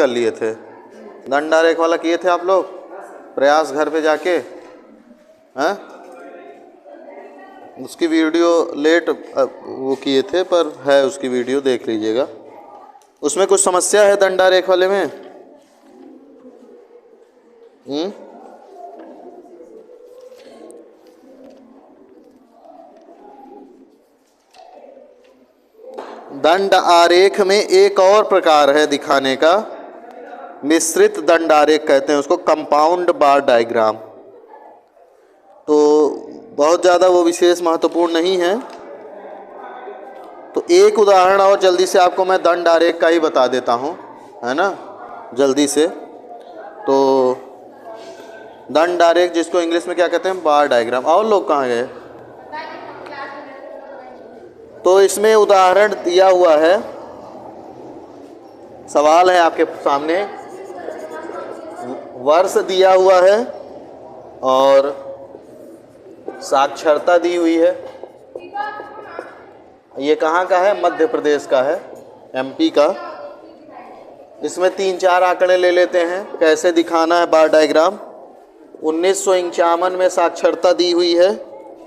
कर लिए थे, दंड आरेख वाला किए थे आप लोग प्रयास घर पे जाके, हैं? उसकी वीडियो लेट वो किए थे, पर है उसकी वीडियो, देख लीजिएगा। उसमें कुछ समस्या है दंड आरेख वाले में? दंड आरेख में एक और प्रकार है दिखाने का, मिश्रित दंड आरेख कहते हैं उसको, कंपाउंड बार डायग्राम। तो बहुत ज़्यादा वो विशेष महत्वपूर्ण नहीं है। तो एक उदाहरण और जल्दी से आपको मैं दंड आरेख का ही बता देता हूँ, है ना, जल्दी से। तो दंड आरेख जिसको इंग्लिश में क्या कहते हैं, बार डायग्राम। और लोग कहाँ गए? तो इसमें उदाहरण दिया हुआ है, सवाल है आपके सामने, वर्ष दिया हुआ है और साक्षरता दी हुई है। ये कहाँ का है? मध्य प्रदेश का है, एमपी का। इसमें 3-4 आंकड़े ले लेते हैं, कैसे दिखाना है बार डायग्राम। 1951 में साक्षरता दी हुई है,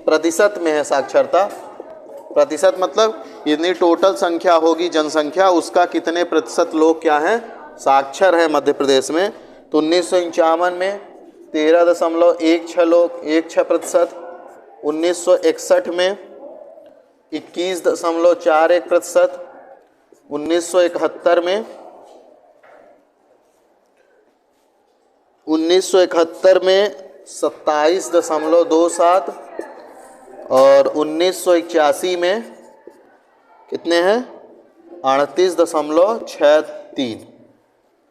प्रतिशत में है साक्षरता। प्रतिशत मतलब इतनी टोटल संख्या होगी जनसंख्या, उसका कितने प्रतिशत लोग क्या हैं, साक्षर है मध्य प्रदेश में। तो 1951 में 13.16 लोग, 16%। 1961 में 21.41%। 1971 में 27.27 और 1981 में कितने हैं, 38.63।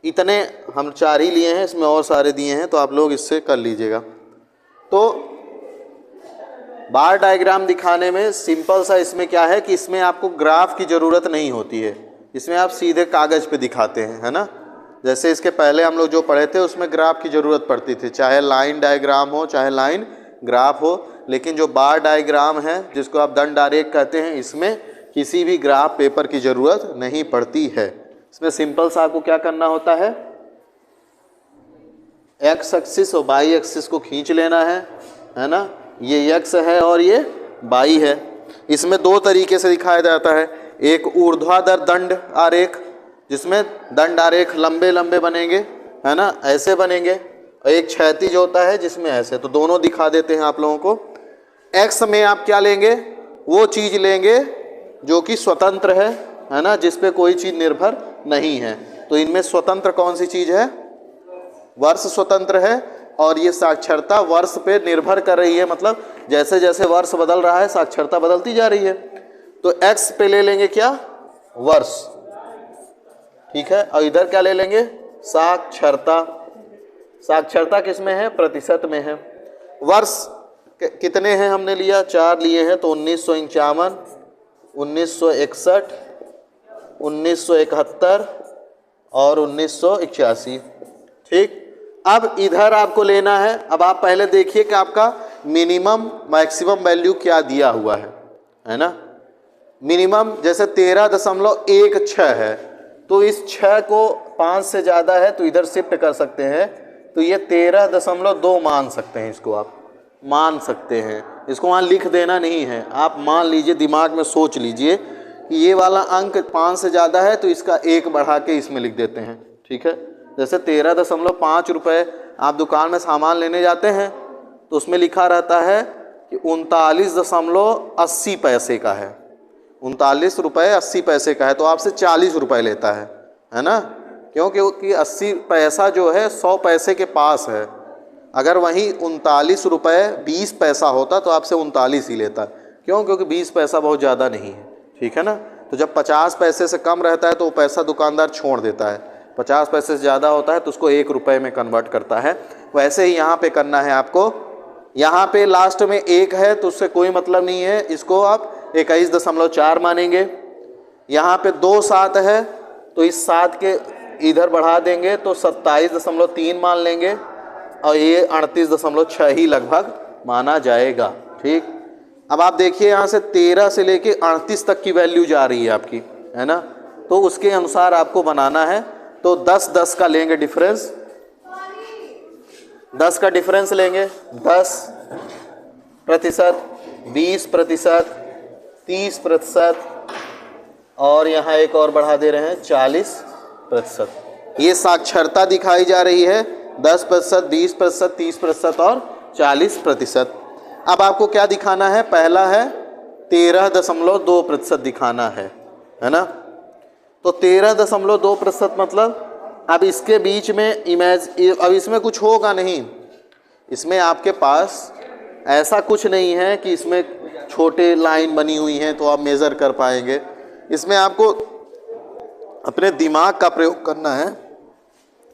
इतने हम 4 ही लिए हैं, इसमें और सारे दिए हैं, तो आप लोग इससे कर लीजिएगा। तो बार डायग्राम दिखाने में सिंपल सा इसमें क्या है कि इसमें आपको ग्राफ की ज़रूरत नहीं होती है, इसमें आप सीधे कागज़ पे दिखाते हैं, है ना। जैसे इसके पहले हम लोग जो पढ़े थे उसमें ग्राफ की ज़रूरत पड़ती थी, चाहे लाइन डायग्राम हो चाहे लाइन ग्राफ हो। लेकिन जो बार डायग्राम है जिसको आप दंड आरेख कहते हैं, इसमें किसी भी ग्राफ पेपर की ज़रूरत नहीं पड़ती है। इसमें सिंपल सा आपको क्या करना होता है, एक्स एक्सिस और वाई एक्सिस को खींच लेना है ना। ये एक्स है और ये वाई है। इसमें 2 तरीके से दिखाया जाता है, एक ऊर्ध्वाधर दंड आरेख जिसमें दंड आरेख लंबे लंबे बनेंगे, है ना, ऐसे बनेंगे, और एक क्षैतिज होता है जिसमें ऐसे। तो दोनों दिखा देते हैं आप लोगों को। एक्स में आप क्या लेंगे, वो चीज़ लेंगे जो कि स्वतंत्र है ना, जिस पे कोई चीज़ निर्भर नहीं है। तो इनमें स्वतंत्र कौन सी चीज़ है, वर्ष स्वतंत्र है, और ये साक्षरता वर्ष पे निर्भर कर रही है, मतलब जैसे जैसे वर्ष बदल रहा है साक्षरता बदलती जा रही है। तो एक्स पे ले लेंगे क्या, वर्ष, ठीक है, और इधर क्या ले लेंगे, साक्षरता। साक्षरता किस में है, प्रतिशत में है। वर्ष कितने हैं हमने लिया, 4 लिए हैं, तो 1951, 1961, 1971 और 1981, ठीक। अब इधर आपको लेना है, अब आप पहले देखिए कि आपका मिनिमम मैक्सिमम वैल्यू क्या दिया हुआ है ना। मिनिमम जैसे 13.16 है, तो इस 6 को 5 से ज़्यादा है तो इधर शिफ्ट कर सकते हैं, तो ये 13.2 मान सकते हैं, इसको आप मान सकते हैं। इसको वहाँ लिख देना नहीं है, आप मान लीजिए, दिमाग में सोच लीजिए कि ये वाला अंक 5 से ज़्यादा है तो इसका 1 बढ़ा के इसमें लिख देते हैं, ठीक है। जैसे 13.5 रुपये आप दुकान में सामान लेने जाते हैं तो उसमें लिखा रहता है कि 39.80 पैसे का है, 39 रुपये 80 पैसे का है, तो आपसे 40 रुपये लेता है ना, क्योंकि 80 पैसा जो है 100 पैसे के पास है। अगर वहीं 39 रुपये 20 पैसा होता तो आपसे 39 ही लेता, क्यों, क्योंकि 20 पैसा बहुत ज़्यादा नहीं है, ठीक है ना। तो जब 50 पैसे से कम रहता है तो वो पैसा दुकानदार छोड़ देता है, 50 पैसे से ज़्यादा होता है तो उसको 1 रुपये में कन्वर्ट करता है। वैसे ही यहाँ पे करना है आपको, यहाँ पे लास्ट में 1 है तो उससे कोई मतलब नहीं है, इसको आप 21.4 मानेंगे। यहाँ पे 2 7 है तो इस 7 के इधर बढ़ा देंगे तो 27.3 मान लेंगे, और ये 38.6 ही लगभग माना जाएगा, ठीक। अब आप देखिए यहाँ से 13 से लेके 38 तक की वैल्यू जा रही है आपकी, है ना, तो उसके अनुसार आपको बनाना है। तो 10-10 का लेंगे डिफरेंस, 10 का डिफरेंस लेंगे, 10%, 20%, 30%, और यहाँ एक और बढ़ा दे रहे हैं 40%। ये साक्षरता दिखाई जा रही है 10%, 20%, 30% और 40%। अब आपको क्या दिखाना है? पहला है 13.2% दिखाना है ना। तो 13.2% मतलब अब इसके बीच में अब इसमें कुछ होगा नहीं, इसमें आपके पास ऐसा कुछ नहीं है कि इसमें छोटे लाइन बनी हुई हैं तो आप मेज़र कर पाएंगे। इसमें आपको अपने दिमाग का प्रयोग करना है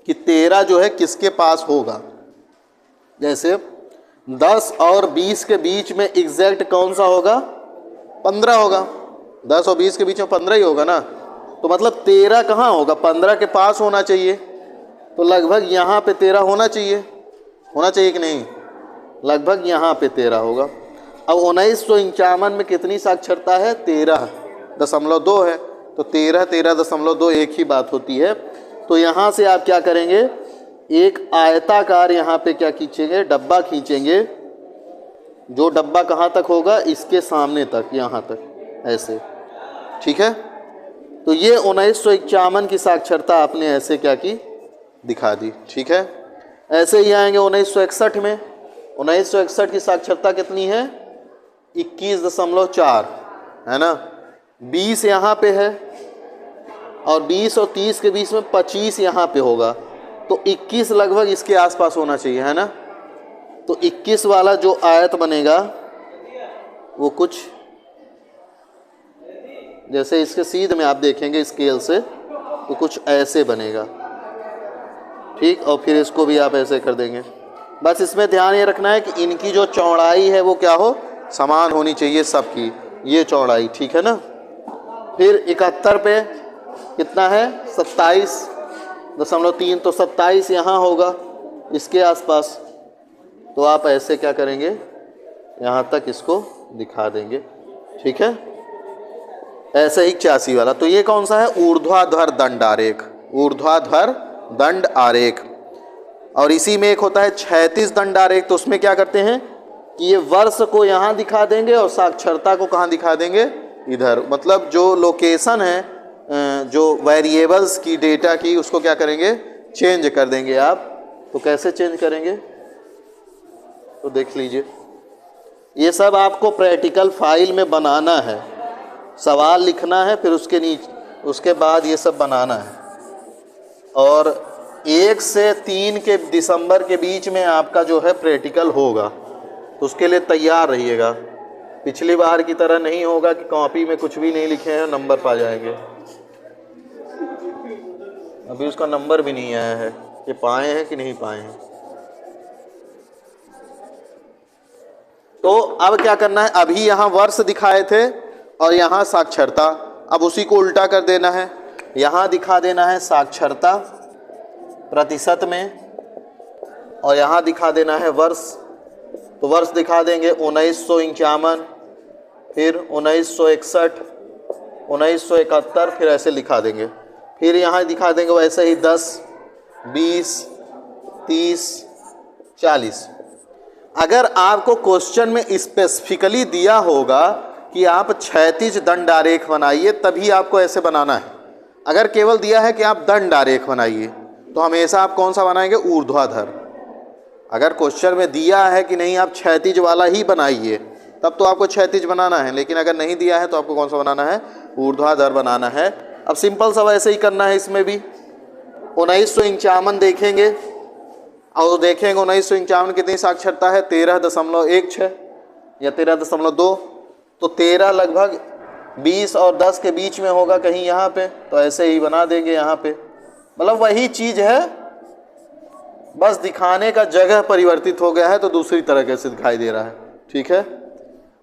कि 13 जो है किसके पास होगा। जैसे 10 और 20 के बीच में एग्जैक्ट कौन सा होगा? 15 होगा। 10 और 20 के बीच में 15 ही होगा ना। तो मतलब 13 कहाँ होगा? 15 के पास होना चाहिए। तो लगभग यहाँ पे 13 होना चाहिए कि नहीं? लगभग यहाँ पे 13 होगा। अब 1951 में कितनी साक्षरता है? 13.2 है। तो 13.2 एक ही बात होती है। तो यहाँ से आप क्या करेंगे? एक आयताकार यहाँ पे क्या खींचेंगे? डब्बा खींचेंगे। जो डब्बा कहाँ तक होगा? इसके सामने तक, यहाँ तक, ऐसे। ठीक है। तो ये 1951 की साक्षरता आपने ऐसे क्या की? दिखा दी। ठीक है। ऐसे ही आएंगे 1961 में। 1961 की साक्षरता कितनी है? 21.4 है ना। 20 यहाँ पे है और 20 और 30 के बीच में 25 यहाँ पे होगा। तो 21 लगभग इसके आसपास होना चाहिए, है ना। तो 21 वाला जो आयत बनेगा वो कुछ जैसे इसके सीध में आप देखेंगे स्केल से तो कुछ ऐसे बनेगा। ठीक। और फिर इसको भी आप ऐसे कर देंगे। बस इसमें ध्यान ये रखना है कि इनकी जो चौड़ाई है वो क्या हो? समान होनी चाहिए सबकी, ये चौड़ाई। ठीक है ना। फिर 71 पे कितना है? 27.3। तो 27 यहाँ होगा इसके आसपास। तो आप ऐसे क्या करेंगे? यहाँ तक इसको दिखा देंगे। ठीक है। ऐसे ही 81 वाला। तो ये कौन सा है? ऊर्ध्वाधर दंड आरेख। ऊर्ध्वाधर दंड आरेख। और इसी में एक होता है क्षैतिज दंड आरेख। तो उसमें क्या करते हैं कि ये वर्ष को यहाँ दिखा देंगे और साक्षरता को कहाँ दिखा देंगे? इधर। मतलब जो लोकेशन है, जो वेरिएबल्स की, डेटा की, उसको क्या करेंगे? चेंज कर देंगे आप। तो कैसे चेंज करेंगे? तो देख लीजिए। ये सब आपको प्रैक्टिकल फाइल में बनाना है, सवाल लिखना है, फिर उसके बाद ये सब बनाना है। और 1 से 3 के दिसंबर के बीच में आपका जो है प्रैक्टिकल होगा। तो उसके लिए तैयार रहिएगा। पिछली बार की तरह नहीं होगा कि कॉपी में कुछ भी नहीं लिखे हैं नंबर पा जाएंगे। अभी उसका नंबर भी नहीं आया है कि पाए हैं कि नहीं पाए हैं। तो अब क्या करना है? अभी यहाँ वर्ष दिखाए थे और यहाँ साक्षरता। अब उसी को उल्टा कर देना है। यहाँ दिखा देना है साक्षरता प्रतिशत में और यहाँ दिखा देना है वर्ष। तो वर्ष दिखा देंगे 1951, फिर 1961, 1971, फिर ऐसे लिखा देंगे। फिर यहाँ दिखा देंगे वैसे ही 10, 20, 30, 40। अगर आपको क्वेश्चन में स्पेसिफिकली दिया होगा कि आप क्षैतिज दंड आरेख बनाइए, तभी आपको ऐसे बनाना है। अगर केवल दिया है कि आप दंड आरेख बनाइए तो हमेशा आप कौन सा बनाएंगे? ऊर्ध्वाधर। अगर क्वेश्चन में दिया है कि नहीं आप क्षैतिज वाला ही बनाइए, तब तो आपको क्षैतिज बनाना है। लेकिन अगर नहीं दिया है तो आपको कौन सा बनाना है? ऊर्ध्वाधर बनाना है। अब सिंपल सा वैसे ही करना है इसमें भी। 1951 देखेंगे और देखेंगे 1951 कितनी साक्षरता है? 13.16 या 13.2। तो 13 लगभग 20 और 10 के बीच में होगा कहीं यहाँ पे। तो ऐसे ही बना देंगे यहाँ पे। मतलब वही चीज़ है, बस दिखाने का जगह परिवर्तित हो गया है तो दूसरी तरह से दिखाई दे रहा है। ठीक है।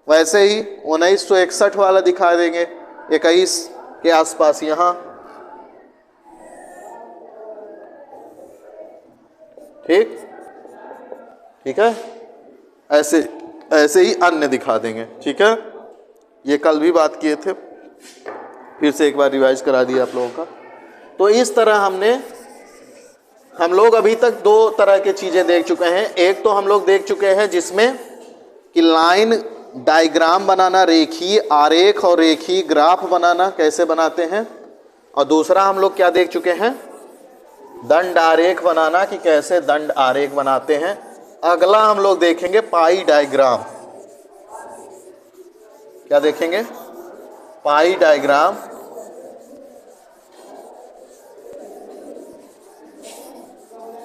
वैसे ही 1961 वाला दिखा देंगे 21 के आसपास यहाँ। ठीक। ठीक है। ऐसे ही अन्य दिखा देंगे। ठीक है। ये कल भी बात किए थे, फिर से एक बार रिवाइज करा दिया आप लोगों का। तो इस तरह हमने हम लोग अभी तक दो तरह की चीज़ें देख चुके हैं। एक तो हम लोग देख चुके हैं जिसमें कि लाइन डायग्राम बनाना, रेखीय आरेख और रेखीय ग्राफ बनाना कैसे बनाते हैं, और दूसरा हम लोग क्या देख चुके हैं, दंड आरेख बनाना कि कैसे दंड आरेख बनाते हैं। अगला हम लोग देखेंगे पाई डायग्राम। क्या देखेंगे? पाई डायग्राम।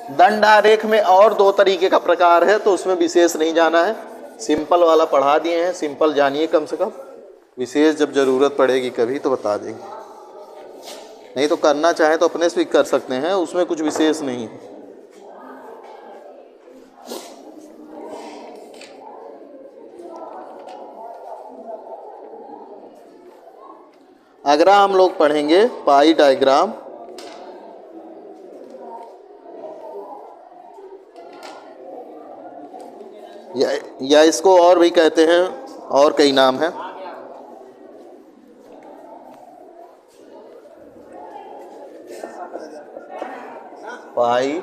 दंड आरेख में और दो तरीके का प्रकार है, तो उसमें विशेष नहीं जाना है, सिंपल वाला पढ़ा दिए हैं, सिंपल जानिए कम से कम, विशेष जब जरूरत पड़ेगी कभी तो बता देंगे, नहीं तो करना चाहे तो अपने से भी कर सकते हैं, उसमें कुछ विशेष नहीं है। अगला हम लोग पढ़ेंगे पाई डायग्राम। या इसको और भी कहते हैं, और कई नाम हैं। पाई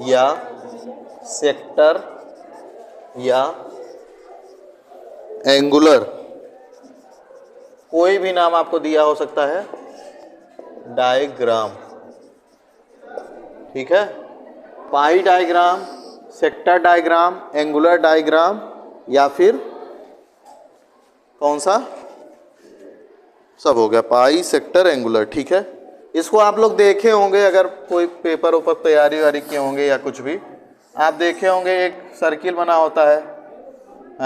या सेक्टर या एंगुलर, कोई भी नाम आपको दिया हो सकता है, डायग्राम। ठीक है, पाई diagram, sector diagram, angular diagram, या फिर कौन सा, सब हो गया, पाई सेक्टर एंगुलर। ठीक है, इसको आप लोग देखे होंगे, अगर कोई पेपर ऊपर तैयारी वारी किए होंगे या कुछ भी, आप देखे होंगे एक सर्किल बना होता है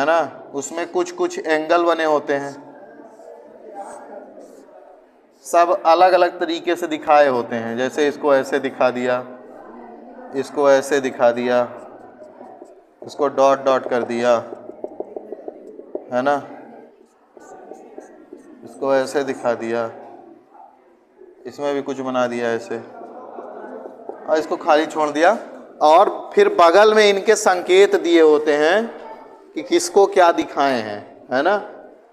ना, उसमें कुछ कुछ एंगल बने होते हैं, सब अलग अलग तरीके से दिखाए होते हैं। जैसे इसको ऐसे दिखा दिया, इसको ऐसे दिखा दिया, इसको डॉट डॉट कर दिया, है ना, इसको ऐसे दिखा दिया, इसमें भी कुछ बना दिया ऐसे, और इसको खाली छोड़ दिया, और फिर बगल में इनके संकेत दिए होते हैं कि किसको क्या दिखाए हैं, है ना,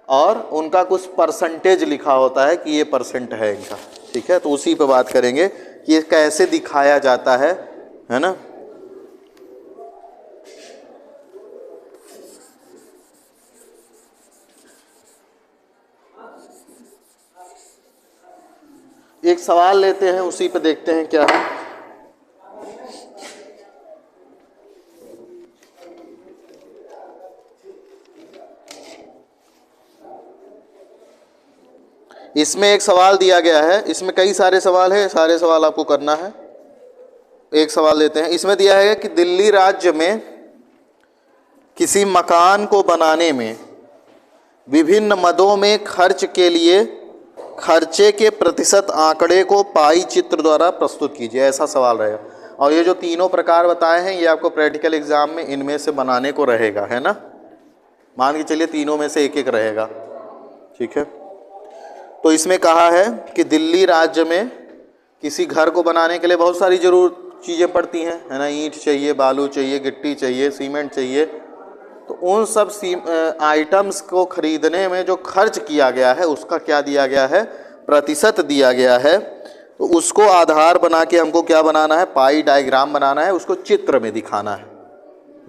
और उनका कुछ परसेंटेज लिखा होता है कि ये परसेंट है इनका। ठीक है, तो उसी पे बात करेंगे कि ये कैसे दिखाया जाता है ना। एक सवाल लेते हैं, उसी पे देखते हैं क्या है। इसमें एक सवाल दिया गया है, इसमें कई सारे सवाल हैं, सारे सवाल आपको करना है। एक सवाल लेते हैं, इसमें दिया है कि दिल्ली राज्य में किसी मकान को बनाने में विभिन्न मदों में खर्च के लिए खर्चे के प्रतिशत आंकड़े को पाई चित्र द्वारा प्रस्तुत कीजिए, ऐसा सवाल रहेगा। और ये जो तीनों प्रकार बताए हैं, ये आपको प्रैक्टिकल एग्जाम में इनमें से बनाने को रहेगा, है ना। मान के चलिए तीनों में से एक एक रहेगा। ठीक है, तो इसमें कहा है कि दिल्ली राज्य में किसी घर को बनाने के लिए बहुत सारी जरूर चीज़ें पड़ती हैं, है ना, ईंट चाहिए, बालू चाहिए, गिट्टी चाहिए, सीमेंट चाहिए। तो उन सब आइटम्स को खरीदने में जो खर्च किया गया है उसका क्या दिया गया है, प्रतिशत दिया गया है। तो उसको आधार बना के हमको क्या बनाना है, पाई डायग्राम बनाना है, उसको चित्र में दिखाना है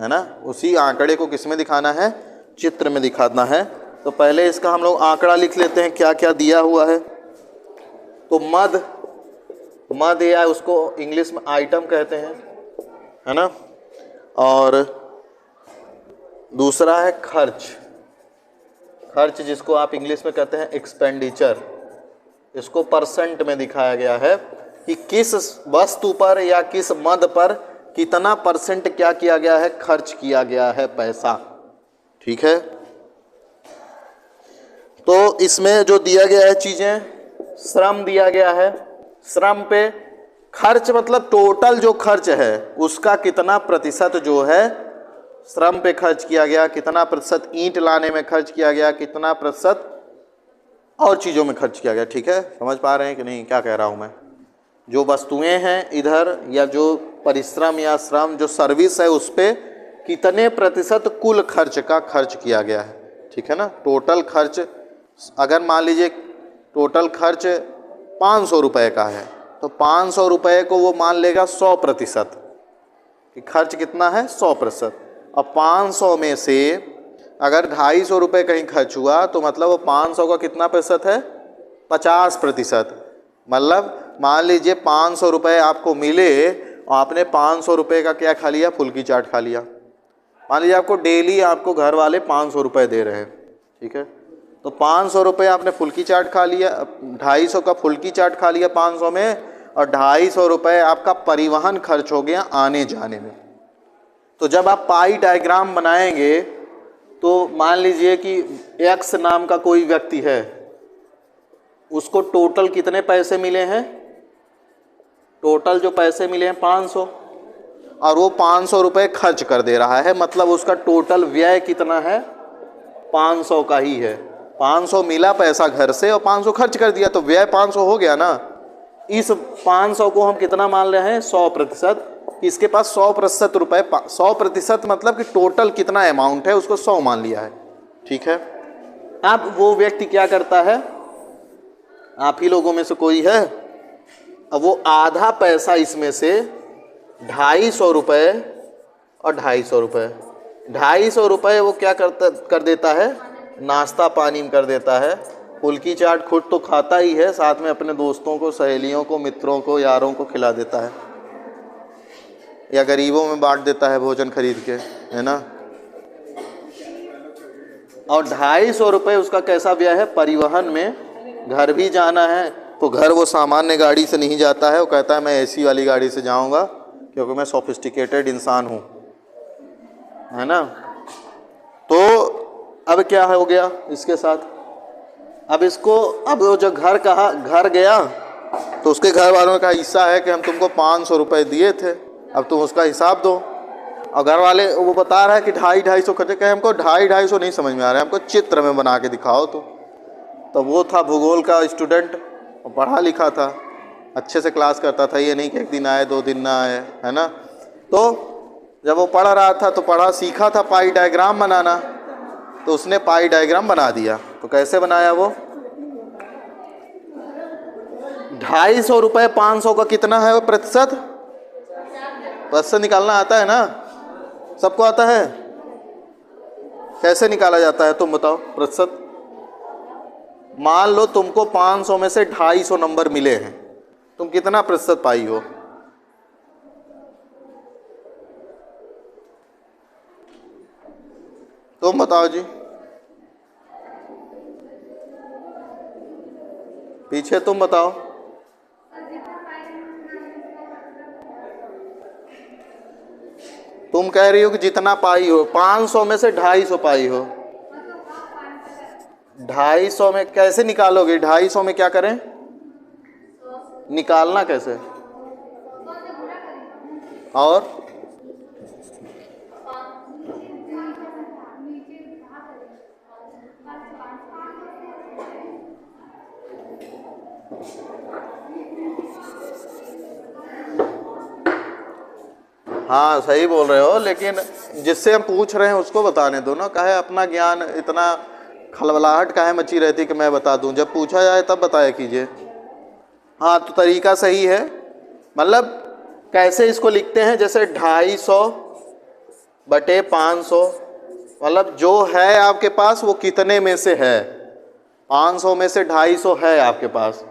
ना। उसी आंकड़े को किस में दिखाना है, चित्र में दिखाना है। तो पहले इसका हम लोग आंकड़ा लिख लेते हैं, क्या क्या दिया हुआ है। तो मद या उसको इंग्लिश में आइटम कहते हैं, है ना। और दूसरा है खर्च जिसको आप इंग्लिश में कहते हैं एक्सपेंडिचर। इसको परसेंट में दिखाया गया है कि किस वस्तु पर या किस मद पर कितना परसेंट क्या किया गया है, खर्च किया गया है पैसा। ठीक है, तो इसमें जो दिया गया है चीजें, श्रम दिया गया है, श्रम पे खर्च मतलब टोटल जो खर्च है उसका कितना प्रतिशत जो है श्रम पे खर्च किया गया, कितना प्रतिशत ईंट लाने में खर्च किया गया, कितना प्रतिशत और चीज़ों में खर्च किया गया। ठीक है, समझ पा रहे हैं कि नहीं क्या कह रहा हूँ मैं। जो वस्तुएं हैं इधर, या जो परिश्रम या श्रम जो सर्विस है उस पर कितने प्रतिशत कुल खर्च का खर्च किया गया है। ठीक है ना, टोटल खर्च, अगर मान लीजिए टोटल खर्च 500 रुपये का है तो 500 रुपये को वो मान लेगा 100% कि खर्च कितना है 100%। अब 500 में से अगर 250 रुपये कहीं खर्च हुआ तो मतलब वो 500 का कितना प्रतिशत है 50%। मतलब मान लीजिए 500 रुपये आपको मिले और आपने 500 रुपये का क्या खा लिया, फुल्की चाट खा लिया। मान लीजिए आपको डेली आपको घर वाले 500 रुपये दे रहे हैं, ठीक है, तो 500 रुपये आपने फुल्की चाट खा लिया, 250 का फुल्की चाट खा लिया 500 में, और 250 रुपये आपका परिवहन खर्च हो गया आने जाने में। तो जब आप पाई डायग्राम बनाएंगे तो मान लीजिए कि एक्स नाम का कोई व्यक्ति है, उसको टोटल कितने पैसे मिले हैं, टोटल जो पैसे मिले हैं 500, और वो 500 रुपये खर्च कर दे रहा है, मतलब उसका टोटल व्यय कितना है 500 का ही है। 500 मिला पैसा घर से और 500 खर्च कर दिया, तो व्यय 500 हो गया ना। इस 500 को हम कितना मान रहे हैं 100%। इसके पास 100% रुपये, 100% मतलब कि टोटल कितना अमाउंट है उसको 100 मान लिया है, ठीक है। अब वो व्यक्ति क्या करता है, आप ही लोगों में से कोई है, अब वो आधा पैसा इसमें से 250 रुपये और 250 रुपये, 250 रुपये वो क्या कर देता है, नाश्ता पानी में कर देता है। फुल्की चाट खुद तो खाता ही है, साथ में अपने दोस्तों को, सहेलियों को, मित्रों को, यारों को खिला देता है, या गरीबों में बांट देता है भोजन खरीद के, है ना। और 250 रुपये उसका कैसा व्यय है, परिवहन में, घर भी जाना है तो घर वो सामान्य गाड़ी से नहीं जाता है, वो कहता है मैं एसी वाली गाड़ी से जाऊंगा क्योंकि मैं सोफिस्टिकेटेड इंसान हूँ, है ना। तो अब क्या हो गया इसके साथ, अब इसको, अब वो जो घर गया तो उसके घर वालों का हिस्सा है कि हम तुमको 500 रुपये दिए थे, अब तुम उसका हिसाब दो। और घर वाले वो बता रहा है कि 250 खर्चे, कहे हमको 250 नहीं समझ में आ रहा है, हमको चित्र में बना के दिखाओ। तो वो था भूगोल का स्टूडेंट, पढ़ा लिखा था, अच्छे से क्लास करता था, ये नहीं कि एक दिन आए 2 दिन ना आए, है ना। तो जब वो पढ़ रहा था तो पढ़ा सीखा था पाई डायग्राम बनाना, तो उसने पाई डायग्राम बना दिया। तो कैसे बनाया वो, 250 रुपये 500 का कितना है वो प्रतिशत, प्रतिशत निकालना आता है ना, सबको आता है, कैसे निकाला जाता है तुम बताओ प्रतिशत। मान लो तुमको 500 में से 250 नंबर मिले हैं, तुम कितना प्रतिशत पाई हो, तुम बताओ जी, पीछे तुम बताओ। तुम कह रही हो कि जितना पाई हो, 500 में से 250 पाई हो, 250 में कैसे निकालोगे, 250 में क्या करें, निकालना कैसे, और हाँ सही बोल रहे हो, लेकिन जिससे हम पूछ रहे हैं उसको बताने दो ना, काहे अपना ज्ञान इतना खलबलाहट काहे मची रहती कि मैं बता दूं, जब पूछा जाए तब बताया कीजिए। हाँ तो तरीका सही है, मतलब कैसे इसको लिखते हैं, जैसे 250 बटे 500, मतलब जो है आपके पास वो कितने में से है, 500 में से 250 है आपके पास,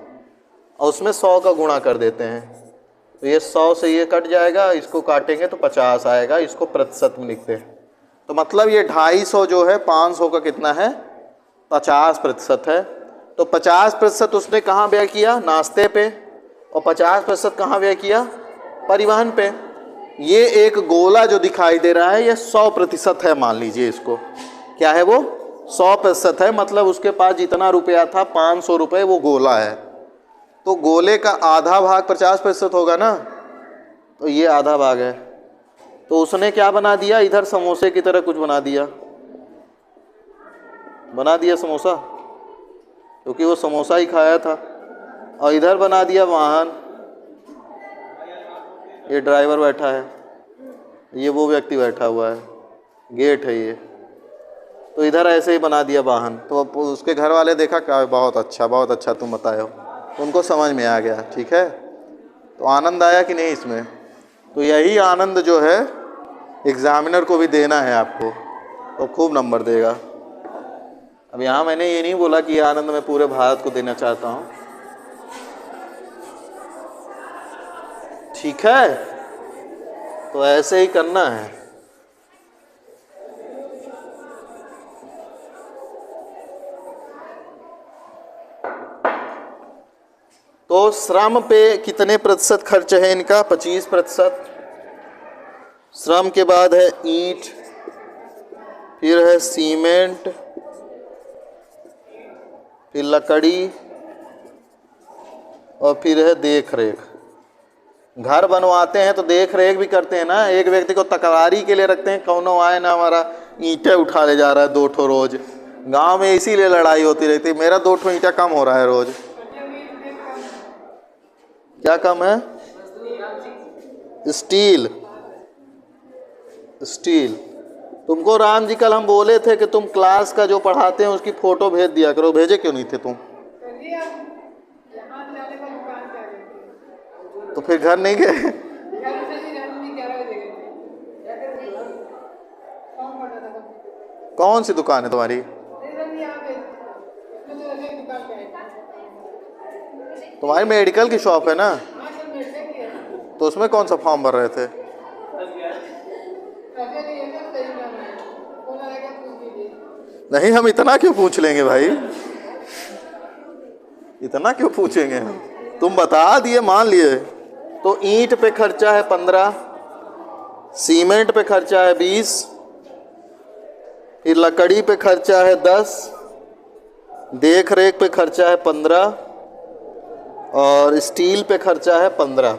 और उसमें 100 का गुणा कर देते हैं, तो ये 100 से ये कट जाएगा, इसको काटेंगे तो 50 आएगा, इसको प्रतिशत में लिखते हैं। तो मतलब ये 250 जो है 500 का कितना है 50% है। तो 50% उसने कहाँ व्यय किया, नाश्ते पे, और 50% कहाँ व्यय किया, परिवहन पे। ये एक गोला जो दिखाई दे रहा है ये 100% है, मान लीजिए इसको, क्या है वो 100% है, मतलब उसके पास जितना रुपया था 500 रुपये वो गोला है, तो गोले का आधा भाग 50% होगा ना, तो ये आधा भाग है। तो उसने क्या बना दिया, इधर समोसे की तरह कुछ बना दिया समोसा, क्योंकि वो समोसा ही खाया था, और इधर बना दिया वाहन, ये ड्राइवर बैठा है, ये वो व्यक्ति बैठा हुआ है, गेट है ये, तो इधर ऐसे ही बना दिया वाहन। तो उसके घर वाले देखा क्या, बहुत अच्छा तुम बताए हो, उनको समझ में आ गया, ठीक है। तो आनंद आया कि नहीं इसमें? तो यही आनंद जो है एग्जामिनर को भी देना है आपको, तो खूब नंबर देगा। अब यहाँ मैंने ये नहीं बोला कि ये आनंद मैं पूरे भारत को देना चाहता हूँ, ठीक है? तो ऐसे ही करना है। तो श्रम पे कितने प्रतिशत खर्च है इनका? 25%। श्रम के बाद है ईंट, फिर है सीमेंट, फिर लकड़ी, और फिर है देख रेख। घर बनवाते हैं तो देख रेख भी करते हैं ना। एक व्यक्ति को तकरारी के लिए रखते हैं, कौनो आए ना हमारा ईंटें उठा ले जा रहा है 2 ठो रोज। गांव में इसीलिए लड़ाई होती रहती है, मेरा 2 ठो ईंटा कम हो रहा है रोज। क्या कम है? स्टील। स्टील। तुमको राम जी कल हम बोले थे कि तुम क्लास का जो पढ़ाते हैं उसकी फोटो भेज दिया करो, भेजे क्यों नहीं थे तुम? तो फिर घर नहीं गए? कौन सी दुकान है तुम्हारी? तुम्हारी मेडिकल की शॉप है ना, तो उसमें कौन सा फॉर्म भर रहे थे? नहीं, हम इतना क्यों पूछ लेंगे भाई, इतना क्यों पूछेंगे हम? तुम बता दिए, मान लिए। तो ईंट पे खर्चा है 15, सीमेंट पे खर्चा है 20, फिर लकड़ी पे खर्चा है 10, देख रेख पे खर्चा है 15, और स्टील पे खर्चा है 15।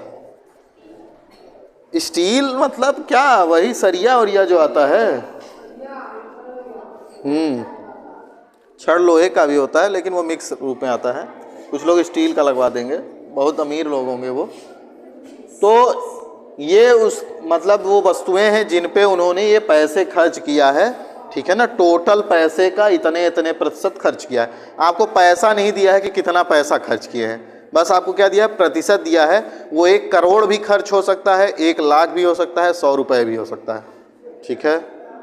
स्टील मतलब क्या? वही सरिया वरिया जो आता है। छड़ लोहे का भी होता है, लेकिन वो मिक्स रूप में आता है। कुछ लोग स्टील का लगवा देंगे, बहुत अमीर लोग होंगे वो। तो ये उस मतलब वो वस्तुएं हैं जिन पे उन्होंने ये पैसे खर्च किया है, ठीक है ना? टोटल पैसे का इतने इतने प्रतिशत खर्च किया है। आपको पैसा नहीं दिया है कि कितना पैसा खर्च किए हैं, बस आपको क्या दिया है? प्रतिशत दिया है। वो 1 करोड़ भी खर्च हो सकता है, 1 लाख भी हो सकता है, 100 रुपये भी हो सकता है, ठीक है?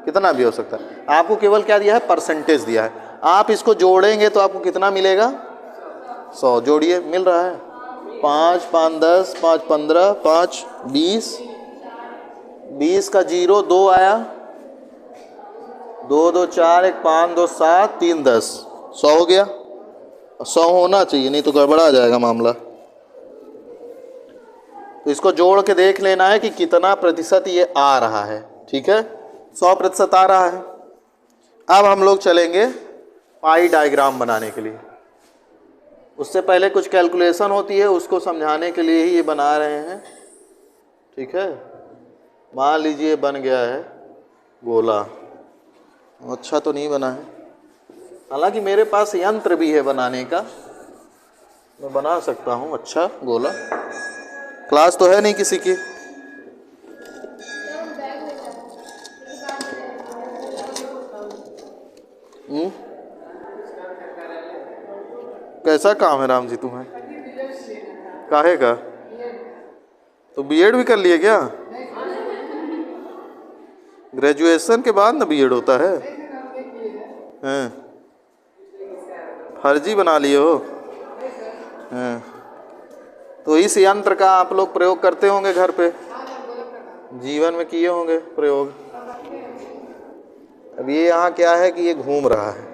कितना भी हो सकता है। आपको केवल क्या दिया है? परसेंटेज दिया है। आप इसको जोड़ेंगे तो आपको कितना मिलेगा? 100। जोड़िए, मिल रहा है। 5 5 10, 5 15, 5 20, 20 का 0 2 आया, 2 2 4, 1 5 2 7 3 10, 100 हो गया। 100 होना चाहिए, नहीं तो गड़बड़ा जाएगा मामला। तो इसको जोड़ के देख लेना है कि कितना प्रतिशत ये आ रहा है, ठीक है? 100% आ रहा है। अब हम लोग चलेंगे पाई डायग्राम बनाने के लिए। उससे पहले कुछ कैलकुलेशन होती है, उसको समझाने के लिए ही ये बना रहे हैं, ठीक है? मान लीजिए बन गया है गोला। अच्छा तो नहीं बना है, हालांकि मेरे पास यंत्र भी है बनाने का, मैं बना सकता हूँ अच्छा गोला। क्लास तो है नहीं किसी की। कैसा काम है राम जी तुम्हें? काहे का? तो बीएड भी कर लिए क्या? ग्रेजुएशन के बाद ना बीएड होता है? हैं? फर्जी बना लिए हो? हैं? तो इस यंत्र का आप लोग प्रयोग करते होंगे घर पे, जीवन में किए होंगे प्रयोग। अब ये यहाँ क्या है कि ये घूम रहा है,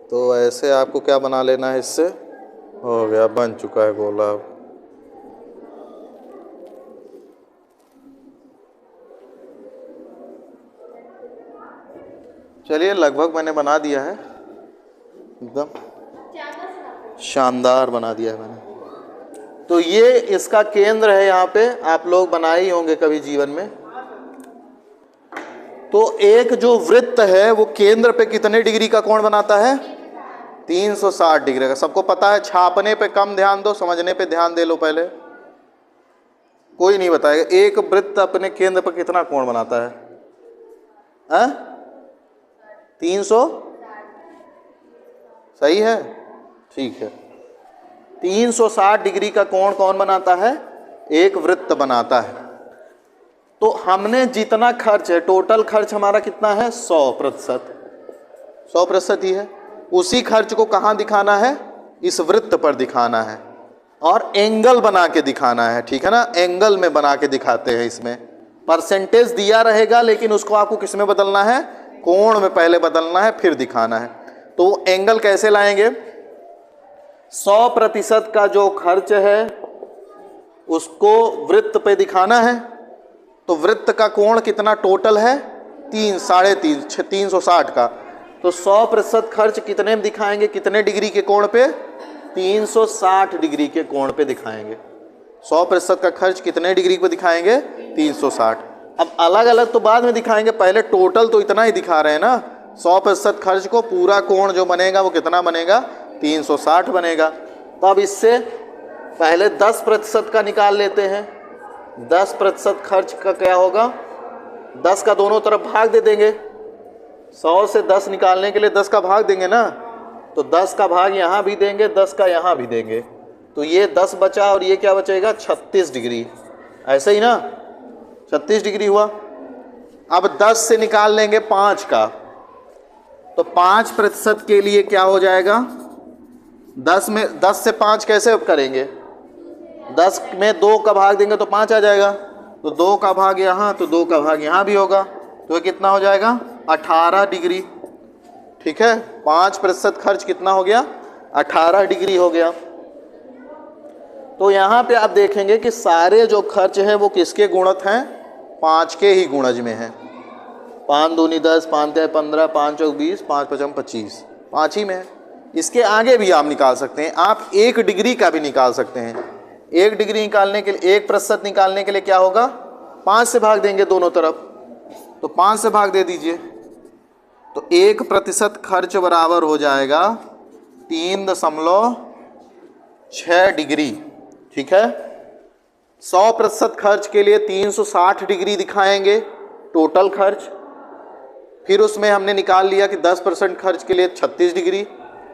तो ऐसे आपको क्या बना लेना है, इससे हो गया, बन चुका है गोला। चलिए, लगभग मैंने बना दिया है, एकदम शानदार बना दिया है मैंने। तो ये इसका केंद्र है, यहाँ पे आप लोग बनाए ही होंगे कभी जीवन में। तो एक जो वृत्त है वो केंद्र पे कितने डिग्री का कोण बनाता है? 360 डिग्री का। सबको पता है। छापने पे कम ध्यान दो, समझने पे ध्यान दे लो पहले। कोई नहीं बताएगा एक वृत्त अपने केंद्र पर कितना कोण बनाता है। 300 सही है, ठीक है। 360 डिग्री का कोण कौन बनाता है? एक वृत्त बनाता है। तो हमने जितना खर्च है, टोटल खर्च हमारा कितना है? 100%। 100% ही है। उसी खर्च को कहाँ दिखाना है? इस वृत्त पर दिखाना है और एंगल बना के दिखाना है, ठीक है ना। एंगल में बना के दिखाते हैं। इसमें परसेंटेज दिया रहेगा, लेकिन उसको आपको किस में बदलना है? कोण में पहले बदलना है, फिर दिखाना है। तो एंगल कैसे लाएंगे? 100% का जो खर्च है उसको वृत्त पे दिखाना है। तो वृत्त का कोण कितना टोटल है? 360 का। तो 100% खर्च कितने में दिखाएंगे? कितने डिग्री के कोण पे? 360 डिग्री के कोण पे दिखाएंगे। 100% का खर्च कितने डिग्री पे दिखाएंगे? 360। अब अलग अलग तो बाद में दिखाएंगे, पहले टोटल तो इतना ही दिखा रहे हैं ना। 100% खर्च को पूरा कोण जो बनेगा वो कितना बनेगा? 360 बनेगा। तो अब इससे पहले 10% का निकाल लेते हैं। 10% खर्च का क्या होगा? 10 का दोनों तरफ भाग दे देंगे। 100 से 10 निकालने के लिए 10 का भाग देंगे ना, तो 10 का भाग यहाँ भी देंगे, 10 का यहाँ भी देंगे। तो ये 10 बचा और ये क्या बचेगा? 36 डिग्री। ऐसे ही ना, 36 डिग्री हुआ। अब 10 से निकाल लेंगे 5 का, तो 5% के लिए क्या हो जाएगा? 10 से 5 कैसे करेंगे? 10 में 2 का भाग देंगे तो 5 आ जाएगा। तो 2 का भाग यहाँ, तो 2 का भाग यहाँ भी होगा। तो ये कितना हो जाएगा? 18 डिग्री, ठीक है। 5% खर्च कितना हो गया? 18 डिग्री हो गया। तो यहाँ पे आप देखेंगे कि सारे जो खर्च हैं वो किसके गुणत हैं? 5 के ही गुणज में हैं। 5 दूनी 10, 5 तिहाई 15, 5 चौक 20, 5 पचम 25, 5 ही में है। इसके आगे भी आप निकाल सकते हैं। आप 1 डिग्री का भी निकाल सकते हैं। 1 डिग्री निकालने के लिए, 1% निकालने के लिए क्या होगा? 5 से भाग देंगे दोनों तरफ। तो 5 से भाग दे दीजिए, तो 1% खर्च बराबर हो जाएगा 3.6 डिग्री, ठीक है। 100% खर्च के लिए 360 डिग्री दिखाएंगे टोटल खर्च। फिर उसमें हमने निकाल लिया कि 10% खर्च के लिए 36 डिग्री,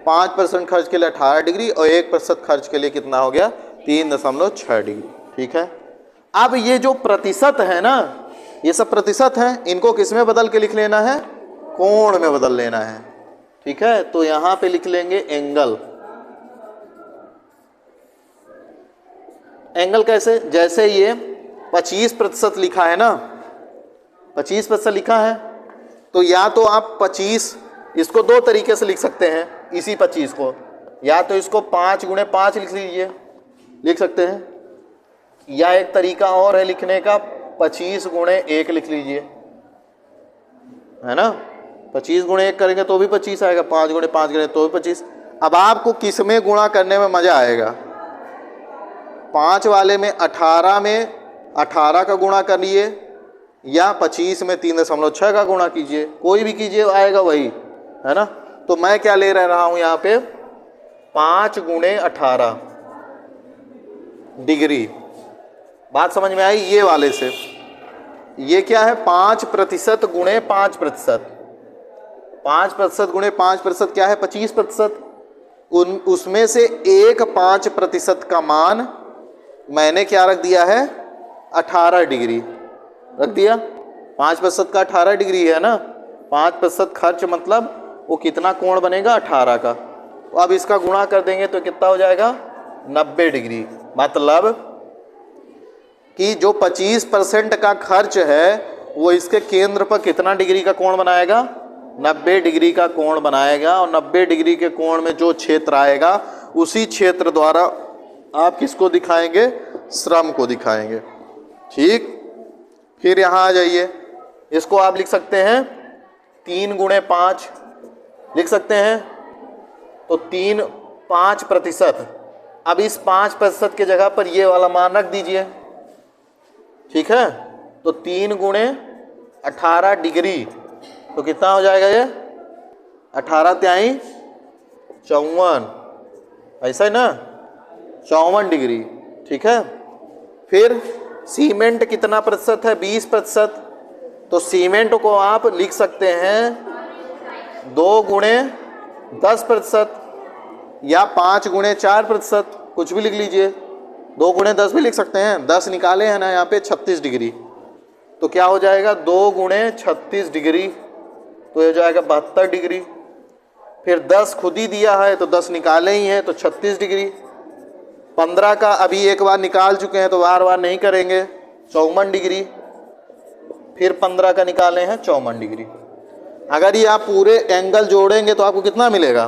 5% खर्च के लिए 18 डिग्री और 1% खर्च के लिए कितना हो गया? 3.6 डिग्री, ठीक है। अब ये जो प्रतिशत है ना, ये सब प्रतिशत हैं, इनको किस में बदल के लिख लेना है? कोण में बदल लेना है, ठीक है। तो यहां पे लिख लेंगे एंगल। एंगल कैसे? जैसे ये 25% लिखा है ना, 25% लिखा है, तो या तो आप 25, इसको 2 तरीके से लिख सकते हैं इसी 25 को। या तो इसको 5 गुणे 5 लिख लीजिए, लिख सकते हैं। या एक तरीका और है लिखने का, 25 गुणे 1 लिख लीजिए, है ना। 25 गुणे 1 करेंगे तो भी 25 आएगा, 5 गुणे 5 करेंगे तो भी 25। अब आपको किस में गुणा करने में मजा आएगा? 5 वाले में 18 में 18 का गुणा करिए, या 25 में 3.6 का गुणा कीजिए, कोई भी कीजिए आएगा वही, है ना। तो मैं क्या ले रहा हूं यहाँ पे? 5 गुणे 18 डिग्री। बात समझ में आई? ये वाले से ये क्या है? 5% गुणे 5%। 5% गुणे 5% क्या है? 25%। उसमें से एक 5% का मान मैंने क्या रख दिया है? 18 डिग्री रख दिया। 5% का 18 डिग्री है ना। 5% खर्च मतलब वो कितना कोण बनेगा? 18 का। तो अब इसका गुणा कर देंगे तो कितना हो जाएगा? 90 डिग्री। मतलब कि जो 25% का खर्च है वो इसके केंद्र पर कितना डिग्री का कोण बनाएगा? 90 डिग्री का कोण बनाएगा। और 90 डिग्री के कोण में जो क्षेत्र आएगा उसी क्षेत्र द्वारा आप किसको दिखाएंगे? श्रम को दिखाएंगे, ठीक। फिर यहाँ आ जाइए, इसको आप लिख सकते हैं 3 गुणे 5 लिख सकते हैं। तो 5%। अब इस 5% की जगह पर ये वाला मान रख दीजिए, ठीक है। तो 3 गुणे 18 डिग्री, तो कितना हो जाएगा ये? 18 तिहाई 54, ऐसा है ना, 54 डिग्री, ठीक है। फिर सीमेंट कितना प्रतिशत है? 20%। तो सीमेंट को आप लिख सकते हैं 2 गुणे 10% या 5 गुणे 4%, कुछ भी लिख लीजिए। 2 गुणे 10 भी लिख सकते हैं, 10 निकाले हैं ना यहाँ पे 36 डिग्री, तो क्या हो जाएगा 2 गुणे 36 डिग्री, तो हो जाएगा 72 डिग्री। फिर 10 खुद ही दिया है तो 10 निकाले ही हैं तो 36 डिग्री। 15 का अभी एक बार निकाल चुके हैं तो बार बार नहीं करेंगे, 54 डिग्री। फिर 15 का निकाले हैं 54 डिग्री। अगर ये आप पूरे एंगल जोड़ेंगे तो आपको कितना मिलेगा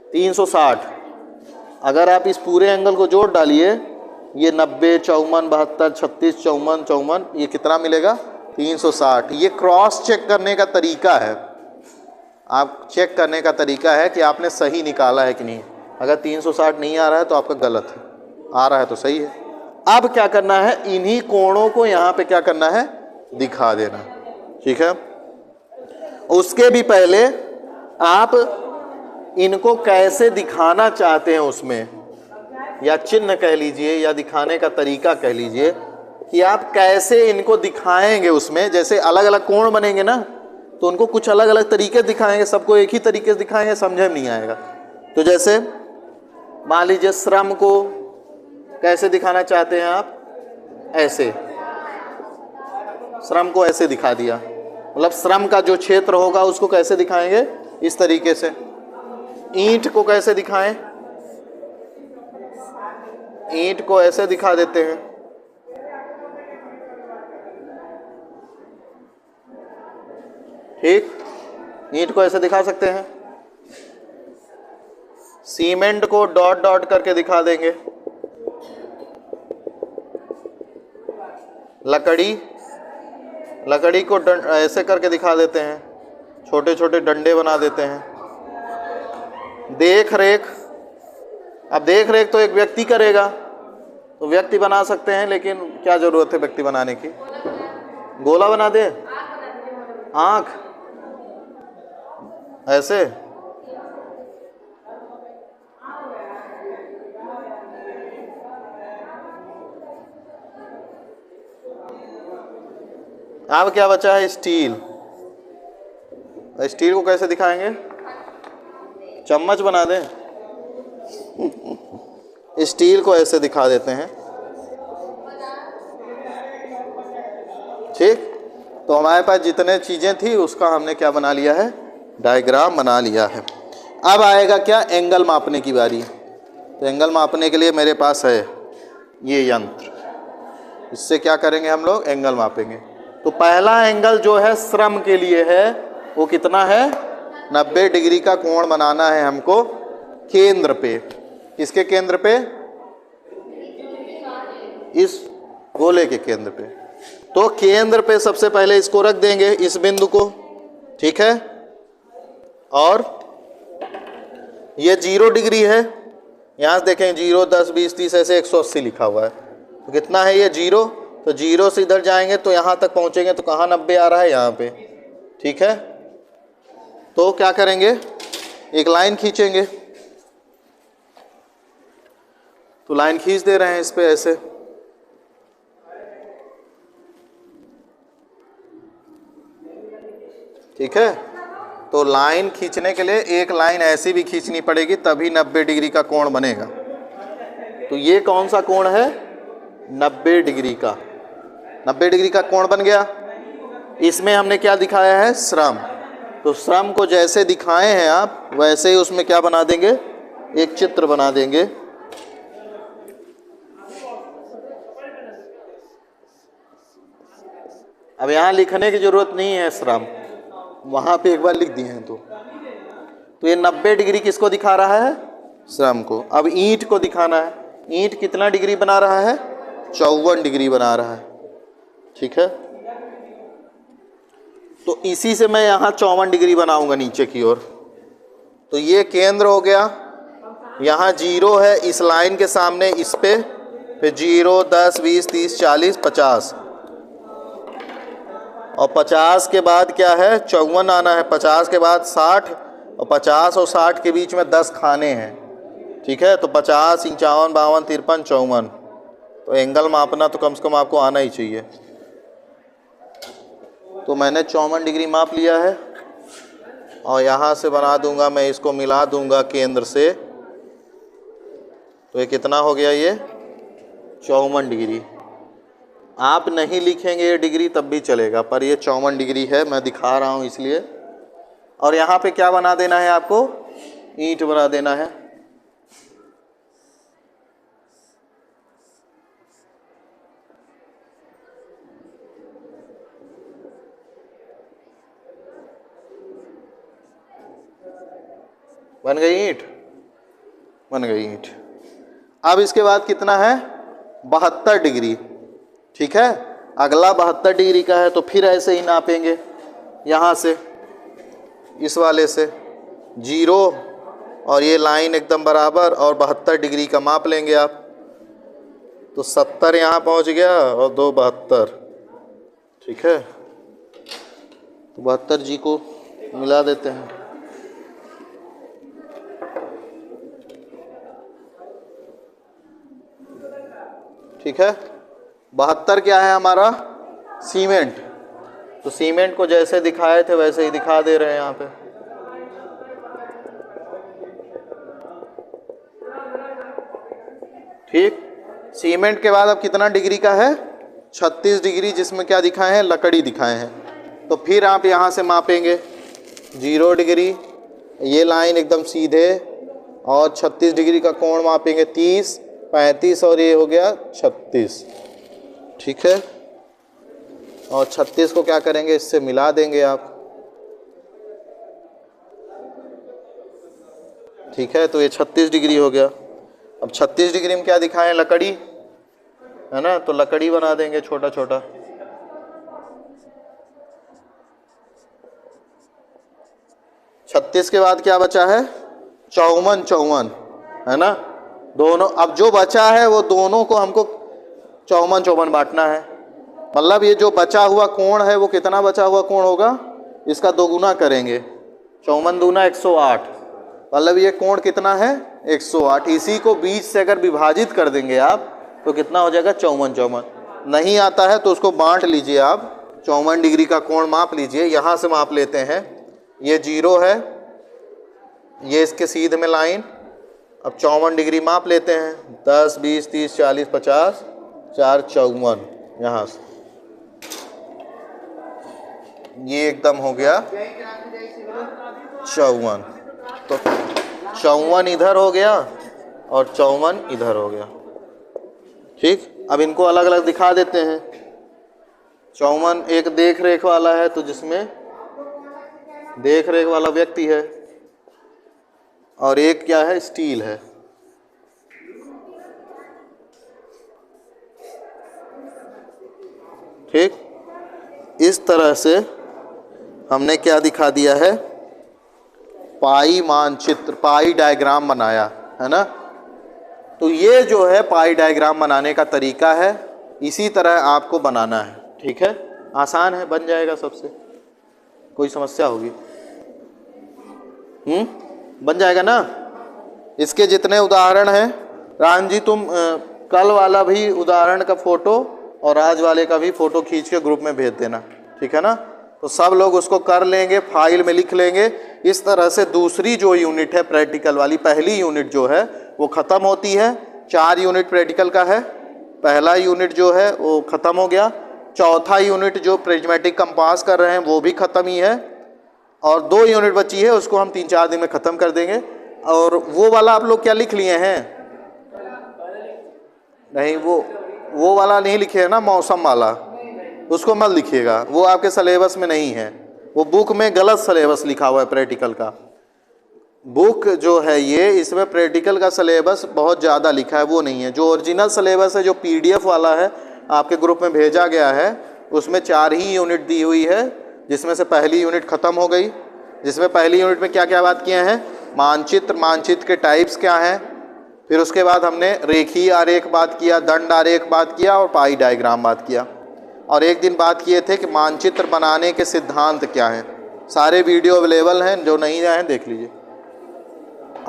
360। अगर आप इस पूरे एंगल को जोड़ डालिए, ये 90, 54, 72, 36, 54, 54, ये कितना मिलेगा 360। ये क्रॉस चेक करने का तरीका है, आप चेक करने का तरीका है कि आपने सही निकाला है कि नहीं। अगर 360 नहीं आ रहा है तो आपका गलत है, आ रहा है तो सही है। अब क्या करना है, इन्हीं कोणों को यहाँ पे क्या करना है, दिखा देना। ठीक है, उसके भी पहले आप इनको कैसे दिखाना चाहते हैं उसमें, या चिन्ह कह लीजिए या दिखाने का तरीका कह लीजिए कि आप कैसे इनको दिखाएंगे उसमें। जैसे अलग अलग कोण बनेंगे ना, तो उनको कुछ अलग अलग तरीके दिखाएंगे, सबको एक ही तरीके से दिखाएंगे, समझ में नहीं आएगा। तो जैसे मान लीजिए श्रम को कैसे दिखाना चाहते हैं आप, ऐसे श्रम को ऐसे दिखा दिया, मतलब श्रम का जो क्षेत्र होगा उसको कैसे दिखाएंगे, इस तरीके से। ईंट को कैसे दिखाएं, ईंट को ऐसे दिखा देते हैं। ठीक, ईंट को ऐसे दिखा सकते हैं। सीमेंट को डॉट डॉट करके दिखा देंगे। लकड़ी को ऐसे करके दिखा देते हैं, छोटे छोटे डंडे बना देते हैं। देख रेख, अब देख रेख तो एक व्यक्ति करेगा, तो व्यक्ति बना सकते हैं, लेकिन क्या जरूरत है व्यक्ति बनाने की, गोला बना दे, आंख ऐसे। अब क्या बचा है, स्टील। स्टील को कैसे दिखाएंगे, चम्मच बना दें। स्टील को ऐसे दिखा देते हैं। ठीक, तो हमारे पास जितने चीजें थी उसका हमने क्या बना लिया है, डायग्राम बना लिया है। अब आएगा क्या, एंगल मापने की बारी। तो एंगल मापने के लिए मेरे पास है ये यंत्र, इससे क्या करेंगे हम लोग, एंगल मापेंगे। तो पहला एंगल जो है श्रम के लिए है, वो कितना है, 90 डिग्री का कोण बनाना है हमको केंद्र पे। किसके केंद्र पे, इस गोले के केंद्र पे। तो केंद्र पे सबसे पहले इसको रख देंगे, इस बिंदु को। ठीक है, और ये 0 डिग्री है, यहां से देखें 0, 10, 20, 30 ऐसे 180 लिखा हुआ है। तो कितना है ये 0, तो 0 से इधर जाएंगे तो यहां तक पहुंचेंगे, तो कहाँ 90 आ रहा है, यहाँ पे। ठीक है, तो क्या करेंगे, एक लाइन खींचेंगे। तो लाइन खींच दे रहे हैं इस पे ऐसे। ठीक है, तो लाइन खींचने के लिए एक लाइन ऐसी भी खींचनी पड़ेगी, तभी 90 डिग्री का कोण बनेगा। तो ये कौन सा कोण है, 90 डिग्री का। 90 डिग्री का कोण बन गया। इसमें हमने क्या दिखाया है, श्रम। तो श्रम को जैसे दिखाए हैं आप, वैसे ही उसमें क्या बना देंगे, एक चित्र बना देंगे। अब यहाँ लिखने की जरूरत नहीं है श्रम, वहाँ पे एक बार लिख दिए हैं। तो ये 90 डिग्री किसको दिखा रहा है, श्रम को। अब ईंट को दिखाना है, ईंट कितना डिग्री बना रहा है, 54 डिग्री बना रहा है। ठीक है, तो इसी से मैं यहाँ 54 डिग्री बनाऊंगा नीचे की ओर। तो ये केंद्र हो गया, यहाँ 0 है इस लाइन के सामने, इस पे फिर 0, 10, 20, 30, 40, 50, और 50 के बाद क्या है, 54 आना है। 50 के बाद 60, और 50 और 60 के बीच में 10 खाने हैं। ठीक है, तो 50, 51, 52, 53, 54। तो एंगल मापना तो कम से कम आपको आना ही चाहिए। तो मैंने 54 डिग्री माप लिया है और यहाँ से बना दूंगा, मैं इसको मिला दूंगा केंद्र से, तो ये कितना हो गया, ये 54 डिग्री। आप नहीं लिखेंगे ये डिग्री तब भी चलेगा, पर ये 54 डिग्री है, मैं दिखा रहा हूँ इसलिए। और यहाँ पे क्या बना देना है आपको, ईंट बना देना है। बन गई ईंट, बन गई ईंट। अब इसके बाद कितना है, 72 डिग्री। ठीक है, अगला 72 डिग्री का है, तो फिर ऐसे ही नापेंगे यहाँ से, इस वाले से 0 और ये लाइन एकदम बराबर और 72 डिग्री का माप लेंगे आप। तो 70 यहाँ पहुँच गया और 2 72। ठीक है, तो 72 जी को मिला देते हैं। ठीक है, 72 क्या है हमारा, सीमेंट। तो सीमेंट को जैसे दिखाए थे वैसे ही दिखा दे रहे हैं यहाँ पे। ठीक, सीमेंट के बाद अब कितना डिग्री का है, 36 डिग्री, जिसमें क्या दिखाए हैं, लकड़ी दिखाए हैं। तो फिर आप यहाँ से मापेंगे 0 डिग्री, ये लाइन एकदम सीधे, और 36 डिग्री का कोण मापेंगे 30, 35 और ये हो गया 36। ठीक है, और 36 को क्या करेंगे, इससे मिला देंगे आप। ठीक है, तो ये 36 डिग्री हो गया। अब 36 डिग्री में क्या दिखाएं, लकड़ी है ना, तो लकड़ी बना देंगे छोटा छोटा। छत्तीस के बाद क्या बचा है, 54 है ना, दोनों। अब जो बचा है वो दोनों को हमको 54 बांटना है। मतलब ये जो बचा हुआ कोण है वो कितना बचा हुआ कोण होगा, इसका दोगुना करेंगे, 54 दूना 108, मतलब ये कोण कितना है, 108। इसी को 20 से अगर विभाजित कर देंगे आप तो कितना हो जाएगा, 54। नहीं आता है तो उसको बांट लीजिए आप, 54 डिग्री का कोण माप लीजिए। यहाँ से माप लेते हैं, ये 0 है, ये इसके सीध में लाइन। अब 54 डिग्री माप लेते हैं, 10 20 30 40 50, 4 54, यहाँ से ये एकदम हो गया 54। तो 54 इधर हो गया और 54 इधर हो गया। ठीक, अब इनको अलग अलग दिखा देते हैं। 54 एक देख रेख वाला है, तो जिसमें देख रेख वाला व्यक्ति है, और एक क्या है, स्टील है। ठीक, इस तरह से हमने क्या दिखा दिया है, पाई मानचित्र, पाई डायग्राम बनाया है ना। तो ये जो है पाई डायग्राम बनाने का तरीका है, इसी तरह आपको बनाना है। ठीक है, आसान है, बन जाएगा सबसे। कोई समस्या होगी, बन जाएगा ना। इसके जितने उदाहरण हैं, राम जी तुम कल वाला भी उदाहरण का फोटो और आज वाले का भी फोटो खींच के ग्रुप में भेज देना। ठीक है ना, तो सब लोग उसको कर लेंगे, फाइल में लिख लेंगे। इस तरह से दूसरी जो यूनिट है प्रैक्टिकल वाली, पहली यूनिट जो है वो ख़त्म होती है। 4 यूनिट प्रैक्टिकल का है, पहला यूनिट जो है वो ख़त्म हो गया। चौथा यूनिट जो प्रिज्मेटिक कंपास कर रहे हैं वो भी ख़त्म ही है, और 2 यूनिट बची है, उसको हम 3-4 दिन में ख़त्म कर देंगे। और वो वाला आप लोग क्या लिख लिए हैं, नहीं वो वाला नहीं लिखे है ना, मौसम वाला, उसको मत लिखिएगा, वो आपके सिलेबस में नहीं है। वो बुक में गलत सिलेबस लिखा हुआ है प्रैक्टिकल का। बुक जो है ये, इसमें प्रैक्टिकल का सिलेबस बहुत ज़्यादा लिखा है, वो नहीं है। जो ओरिजिनल सिलेबस है, जो PDF वाला है, आपके ग्रुप में भेजा गया है, उसमें 4 ही यूनिट दी हुई है, जिसमें से पहली यूनिट ख़त्म हो गई। जिसमें पहली यूनिट में क्या क्या बात किए हैं, मानचित्र, मानचित्र के टाइप्स क्या हैं, फिर उसके बाद हमने रेखीय आरेख बात किया, दंड आरेख बात किया, और पाई डायग्राम बात किया। और एक दिन बात किए थे कि मानचित्र बनाने के सिद्धांत क्या हैं। सारे वीडियो अवेलेबल हैं, जो नहीं आए हैं देख लीजिए।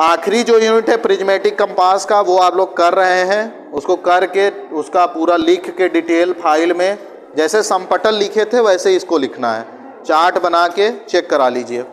आखिरी जो यूनिट है प्रिज्मेटिक कंपास का, वो आप लोग कर रहे हैं, उसको करके उसका पूरा लिख के डिटेल फाइल में जैसे समपटल लिखे थे वैसे इसको लिखना है, चार्ट बना के चेक करा लीजिए।